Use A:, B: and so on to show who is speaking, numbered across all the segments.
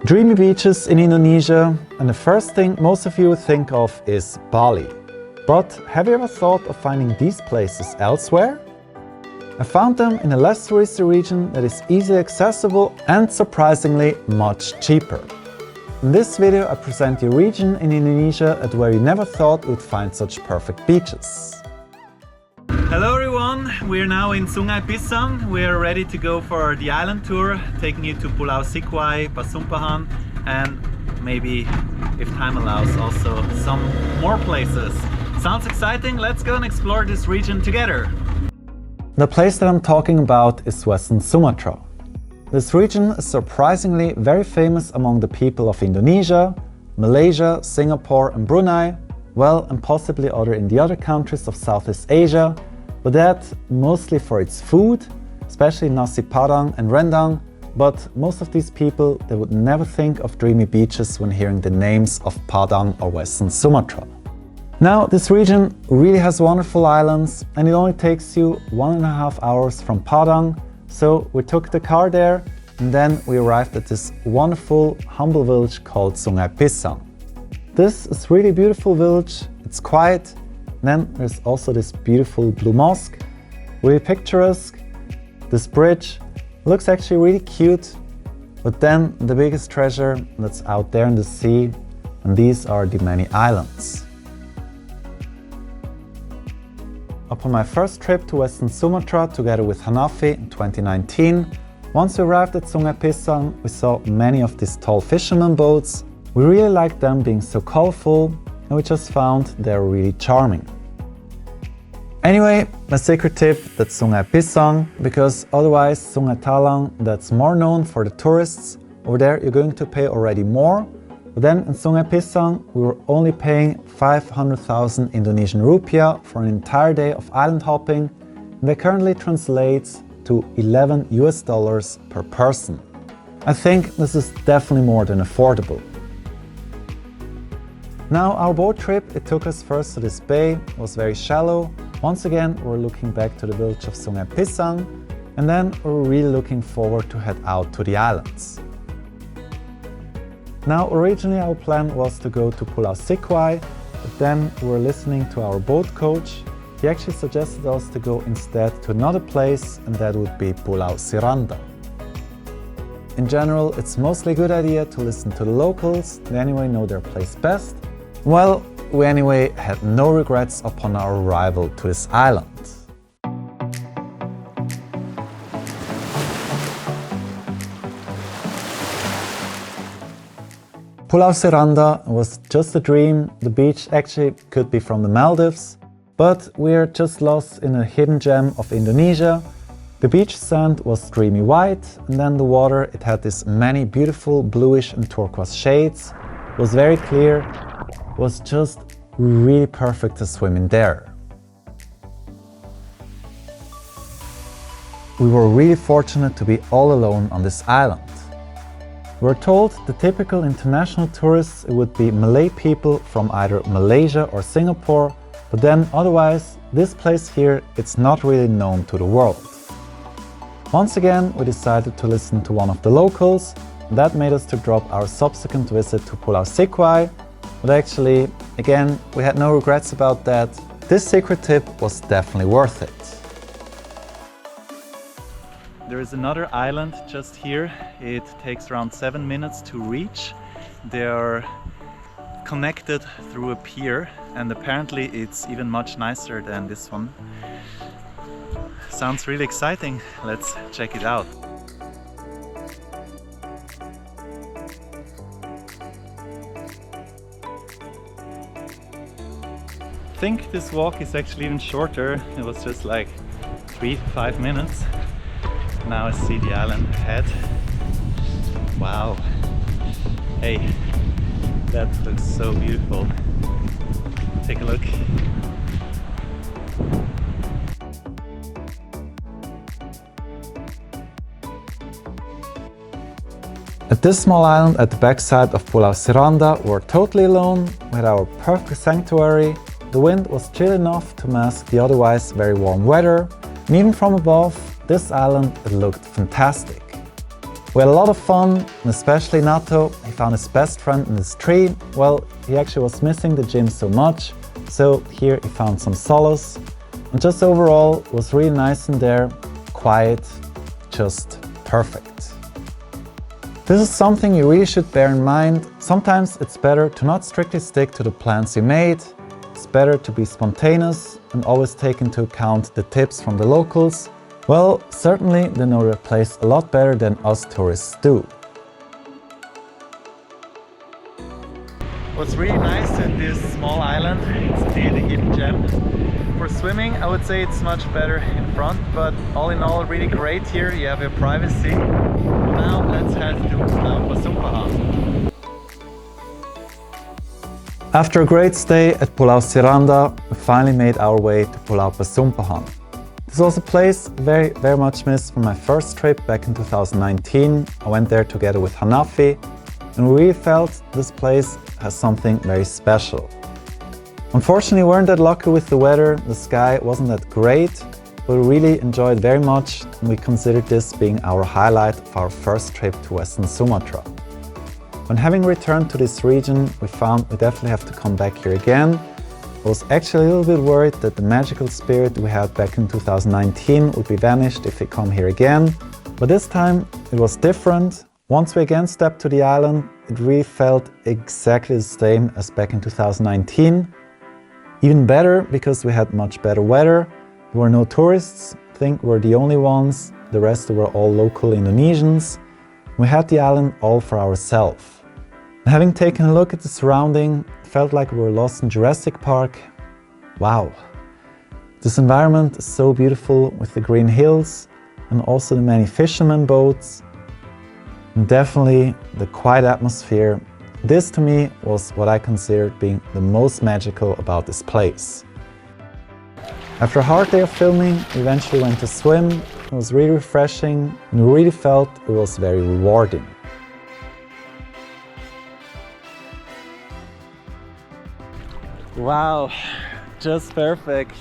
A: Dreamy beaches in Indonesia, and the first thing most of you would think of is Bali. But have you ever thought of finding these places elsewhere? I found them in a less touristy region that is easily accessible and surprisingly much cheaper. In this video I present you a region in Indonesia at where you never thought you would find such perfect beaches.
B: Hello everyone, we are now in Sungai Pisang. We are ready to go for the island tour, taking you to Pulau Sikuai, Pasumpahan, and maybe, if time allows, also some more places. Sounds exciting? Let's go and explore this region together!
A: The place that I'm talking about is West Sumatra. This region is surprisingly very famous among the people of Indonesia, Malaysia, Singapore and Brunei, well, and possibly in the other countries of Southeast Asia, but that mostly for its food, especially nasi padang and rendang, but most of these people, they would never think of dreamy beaches when hearing the names of Padang or Western Sumatra. Now, this region really has wonderful islands and it only takes you 1.5 hours from Padang, so we took the car there and then we arrived at this wonderful, humble village called Sungai Pisang. This is a really beautiful village, it's quiet. Then there's also this beautiful blue mosque, really picturesque. This bridge looks actually really cute, but then the biggest treasure that's out there in the sea, and these are the many islands. Upon my first trip to Western Sumatra together with Hanafi in 2019, once we arrived at Sungai Pisang, we saw many of these tall fisherman boats. We really liked them being so colorful, and we just found they're really charming. Anyway, my secret tip, that's Sungai Pisang, because otherwise Sungai Talang, that's more known for the tourists. Over there you're going to pay already more, but then in Sungai Pisang we were only paying 500,000 Indonesian rupiah for an entire day of island hopping, and that currently translates to $11 per person. I think this is definitely more than affordable. Now our boat trip, it took us first to this bay, it was very shallow. Once again we're looking back to the village of Sungai Pisang, and then we're really looking forward to head out to the islands. Now originally our plan was to go to Pulau Sikuai, but then we were listening to our boat coach. He actually suggested us to go instead to another place, and that would be Pulau Sirandah. In general, it's mostly a good idea to listen to the locals, they anyway know their place best. Well, we anyway had no regrets upon our arrival to this island. Pulau Sirandah was just a dream. The beach actually could be from the Maldives, but we're just lost in a hidden gem of Indonesia. The beach sand was dreamy white, and then the water, it had this many beautiful bluish and turquoise shades. It was very clear. Was just really perfect to swim in there. We were really fortunate to be all alone on this island. We were told the typical international tourists, it would be Malay people from either Malaysia or Singapore, but then otherwise this place here, it's not really known to the world. Once again we decided to listen to one of the locals. That made us to drop our subsequent visit to Pulau Sikuai. But actually, again, we had no regrets about that. This secret tip was definitely worth it.
B: There is another island just here. It takes around 7 minutes to reach. They are connected through a pier, and apparently it's even much nicer than this one. Sounds really exciting. Let's check it out. I think this walk is actually even shorter. It was just like 3 to 5 minutes. Now I see the island ahead. Wow. Hey, that looks so beautiful. Take a look.
A: At this small island at the backside of Pulau Sirandah, we're totally alone with our perfect sanctuary. The wind was chill enough to mask the otherwise very warm weather, and even from above, this island, it looked fantastic. We had a lot of fun, and especially Nato. He found his best friend in this tree. Well, he actually was missing the gym so much, so here he found some solace. And just overall, it was really nice in there, quiet, just perfect. This is something you really should bear in mind. Sometimes it's better to not strictly stick to the plans you made. It's better to be spontaneous and always take into account the tips from the locals. Well, certainly they know their place a lot better than us tourists do.
B: What's really nice in this small island, it's indeed a hidden gem. For swimming, I would say it's much better in front, but all in all, really great here. You have your privacy. Now let's head to Pulau Pasumpahan.
A: After a great stay at Pulau Sirandah, we finally made our way to Pulau Pasumpahan. This was a place very much missed from my first trip back in 2019. I went there together with Hanafi, and we really felt this place has something very special. Unfortunately, we weren't that lucky with the weather. The sky wasn't that great, but we really enjoyed very much, and we considered this being our highlight of our first trip to Western Sumatra. When having returned to this region, we found we definitely have to come back here again. I was actually a little bit worried that the magical spirit we had back in 2019 would be vanished if we come here again, but this time it was different. Once we again stepped to the island, it really felt exactly the same as back in 2019. Even better because we had much better weather. There were no tourists, I think we're the only ones. The rest were all local Indonesians. We had the island all for ourselves. Having taken a look at the surrounding, it felt like we were lost in Jurassic Park. Wow! This environment is so beautiful with the green hills and also the many fishermen boats. And definitely the quiet atmosphere. This to me was what I considered being the most magical about this place. After a hard day of filming, we eventually went to swim. It was really refreshing and we really felt it was very rewarding.
B: Wow, just perfect.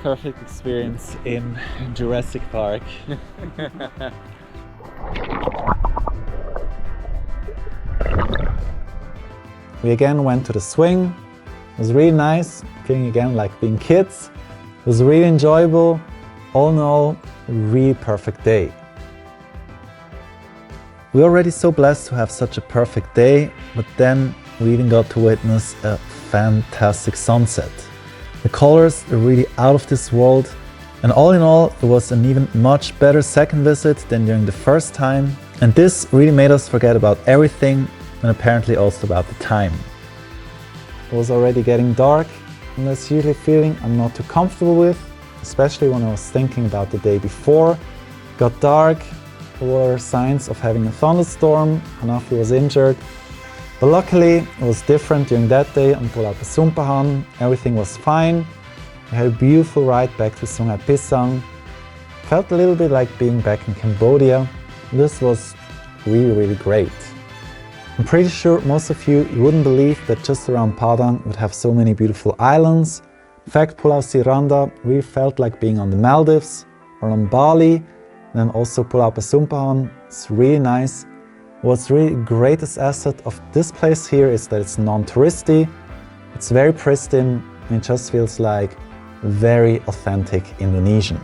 B: Perfect experience in Jurassic Park.
A: We again went to the swing. It was really nice, feeling again like being kids. It was really enjoyable. All in all, a really perfect day. We were already so blessed to have such a perfect day, but then we even got to witness a fantastic sunset. The colors are really out of this world, and all in all, it was an even much better second visit than during the first time. And this really made us forget about everything, and apparently also about the time. It was already getting dark, and that's usually a feeling I'm not too comfortable with, especially when I was thinking about the day before. It got dark, there were signs of having a thunderstorm, Hanafi was injured. But luckily, it was different during that day on Pulau Pasumpahan. Everything was fine. We had a beautiful ride back to Sungai Pisang. Felt a little bit like being back in Cambodia. This was really great. I'm pretty sure most of you wouldn't believe that just around Padang would have so many beautiful islands. In fact, Pulau Sirandah really felt like being on the Maldives or on Bali. And then also Pulau Pasumpahan, it's really nice. What's really the greatest asset of this place here is that it's non-touristy. It's very pristine and it just feels like very authentic Indonesian.